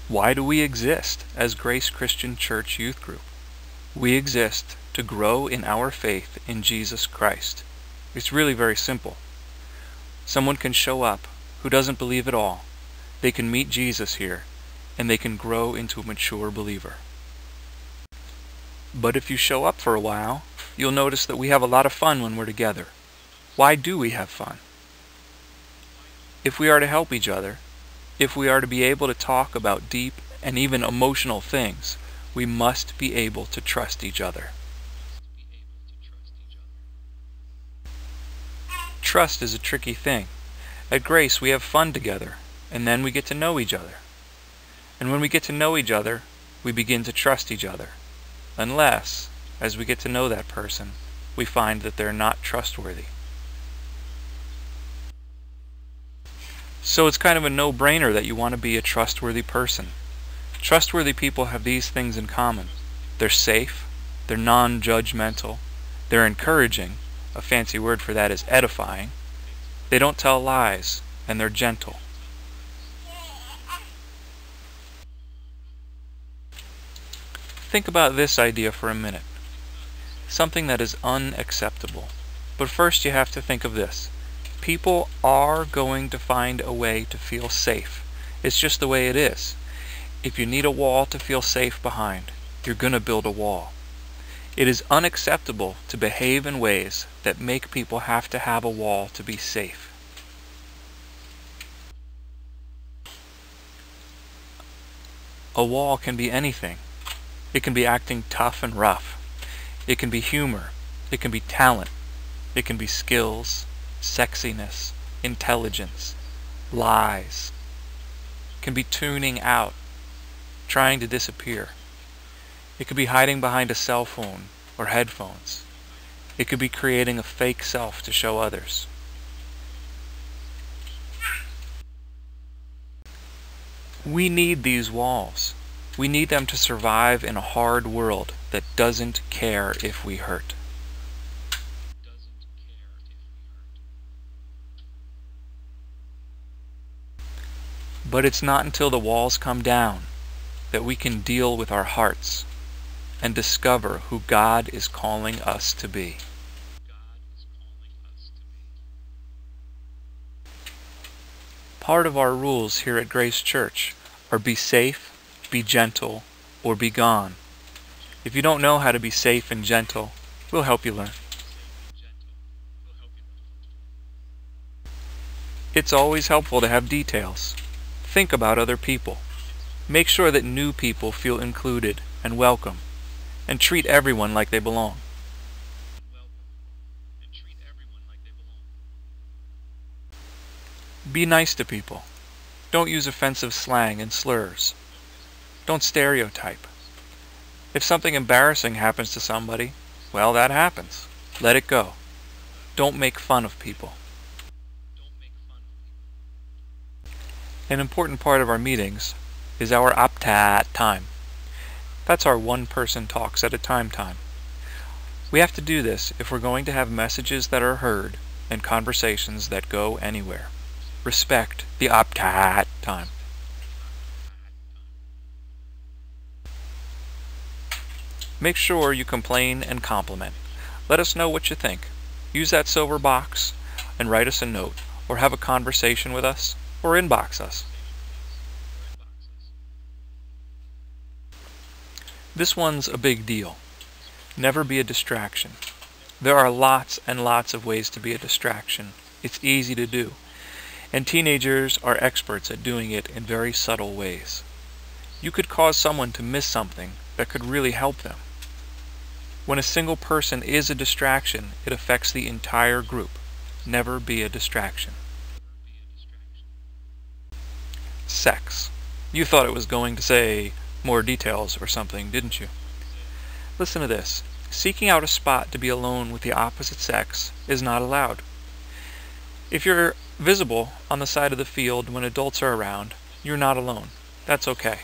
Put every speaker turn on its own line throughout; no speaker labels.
Why do we exist as Grace Christian Church Youth Group? We exist to grow in our faith in Jesus Christ. It's really very simple. Someone can show up who doesn't believe at all. They can meet Jesus here, and they can grow into a mature believer. But if you show up for a while, you'll notice that we have a lot of fun when we're together. Why do we have fun? If we are to help each other, if we are to be able to talk about deep and even emotional things, we must be able to trust each other. Trust is a tricky thing. At Grace, we have fun together, and then we get to know each other. And when we get to know each other, we begin to trust each other. Unless, as we get to know that person, we find that they're not trustworthy. So it's kind of a no-brainer that you want to be a trustworthy person. Trustworthy people have these things in common. They're safe, they're non-judgmental, they're encouraging, a fancy word for that is edifying, they don't tell lies, and they're gentle. Think about this idea for a minute. Something that is unacceptable. But first you have to think of this. People are going to find a way to feel safe. It's just the way it is. If you need a wall to feel safe behind, you're going to build a wall. It is unacceptable to behave in ways that make people have to have a wall to be safe. A wall can be anything. It can be acting tough and rough. It can be humor. It can be talent. It can be skills, sexiness, intelligence, lies. It can be tuning out, trying to disappear. It could be hiding behind a cell phone or headphones. It could be creating a fake self to show others. We need these walls. We need them to survive in a hard world that doesn't care if we hurt. But it's not until the walls come down that we can deal with our hearts and discover who God is calling us to be. Part of our rules here at Grace Church are be safe, be gentle, or be gone. If you don't know how to be safe and gentle, we'll help you learn. It's always helpful to have details. Think about other people. Make sure that new people feel included and welcome, and treat everyone like they belong. Be nice to people. Don't use offensive slang and slurs. Don't stereotype. If something embarrassing happens to somebody, well, that happens. Let it go. Don't make fun of people. An important part of our meetings is our aptat time. That's our one person talks at a time. We have to do this if we're going to have messages that are heard and conversations that go anywhere. Respect the aptat time. Make sure you complain and compliment. Let us know what you think. Use that silver box and write us a note, or have a conversation with us, or inbox us. This one's a big deal. Never be a distraction. There are lots and lots of ways to be a distraction. It's easy to do. And teenagers are experts at doing it in very subtle ways. You could cause someone to miss something that could really help them. When a single person is a distraction, it affects the entire group. Never be a distraction. Sex. You thought it was going to say more details or something, didn't you? Listen to this. Seeking out a spot to be alone with the opposite sex is not allowed. If you're visible on the side of the field when adults are around, you're not alone. That's okay.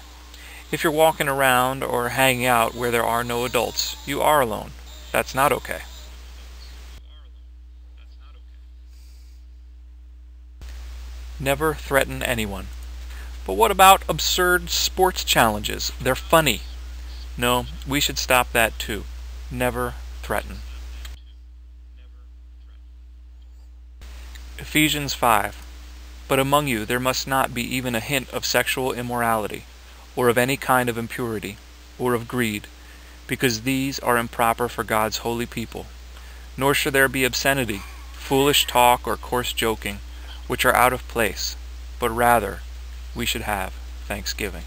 If you're walking around or hanging out where there are no adults, you are alone. That's not okay. Never threaten anyone. But what about absurd sports challenges? They're funny. No, we should stop that too. Never threaten. Ephesians 5. But among you there must not be even a hint of sexual immorality, or of any kind of impurity, or of greed, because these are improper for God's holy people. Nor should there be obscenity, foolish talk, or coarse joking, which are out of place, but rather we should have thanksgiving.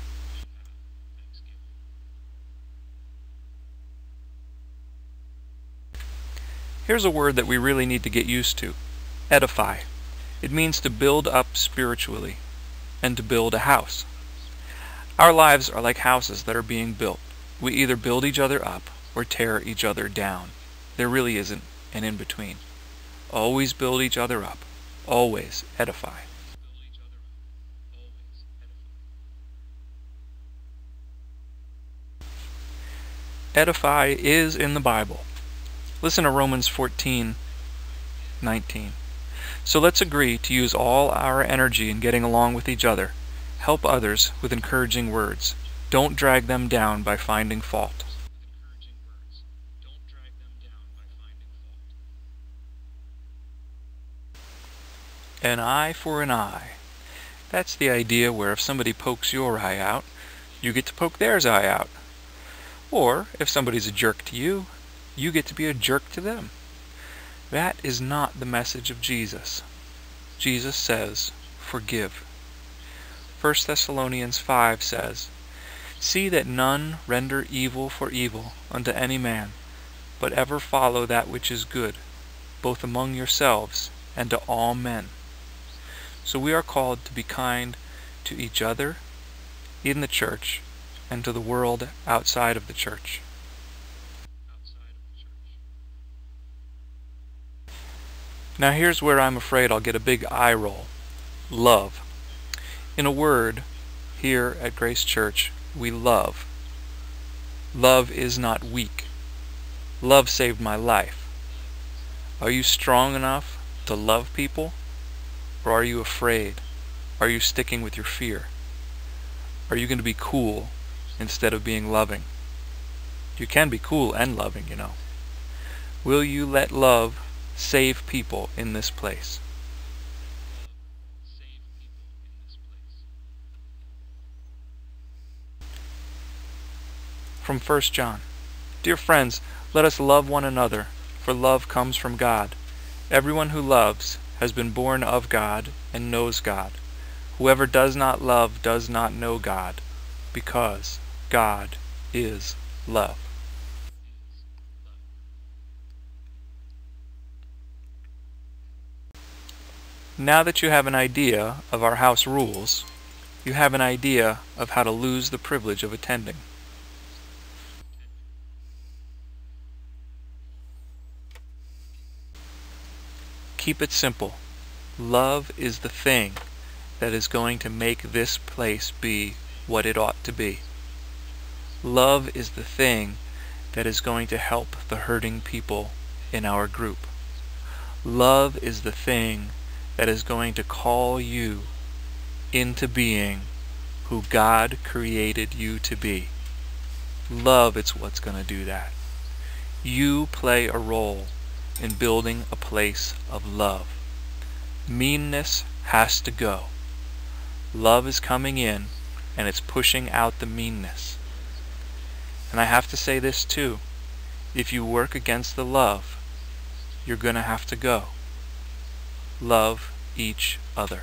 Here's a word that we really need to get used to. Edify. It means to build up spiritually, and to build a house. Our lives are like houses that are being built. We either build each other up or tear each other down. There really isn't an in-between. Always build each other up. Always edify. Edify is in the Bible. Listen to Romans 14:19. So let's agree to use all our energy in getting along with each other. Help others with encouraging words. Don't drag them down by finding fault. An eye for an eye. That's the idea where if somebody pokes your eye out, you get to poke theirs eye out. Or if somebody's a jerk to you, you get to be a jerk to them. That is not the message of Jesus. Jesus says, forgive. 1 Thessalonians 5 says, see that none render evil for evil unto any man, but ever follow that which is good, both among yourselves and to all men. So we are called to be kind to each other in the church and to the world outside of the church. Now here's where I'm afraid I'll get a big eye roll. Love. In a word, here at Grace Church, we love. Love is not weak. Love saved my life. Are you strong enough to love people? Or are you afraid? Are you sticking with your fear? Are you going to be cool instead of being loving? You can be cool and loving, you know. Will you let love save people in this place? From 1 John. Dear friends, let us love one another, for love comes from God. Everyone who loves has been born of God and knows God. Whoever does not love does not know God, because God is love. Now that you have an idea of our house rules, you have an idea of how to lose the privilege of attending. Keep it simple. Love is the thing that is going to make this place be what it ought to be. Love is the thing that is going to help the hurting people in our group. Love is the thing that is going to call you into being who God created you to be. Love is what's going to do that. You play a role in building a place of love. Meanness has to go. Love is coming in and it's pushing out the meanness. And I have to say this too. If you work against the love, you're going to have to go. Love each other.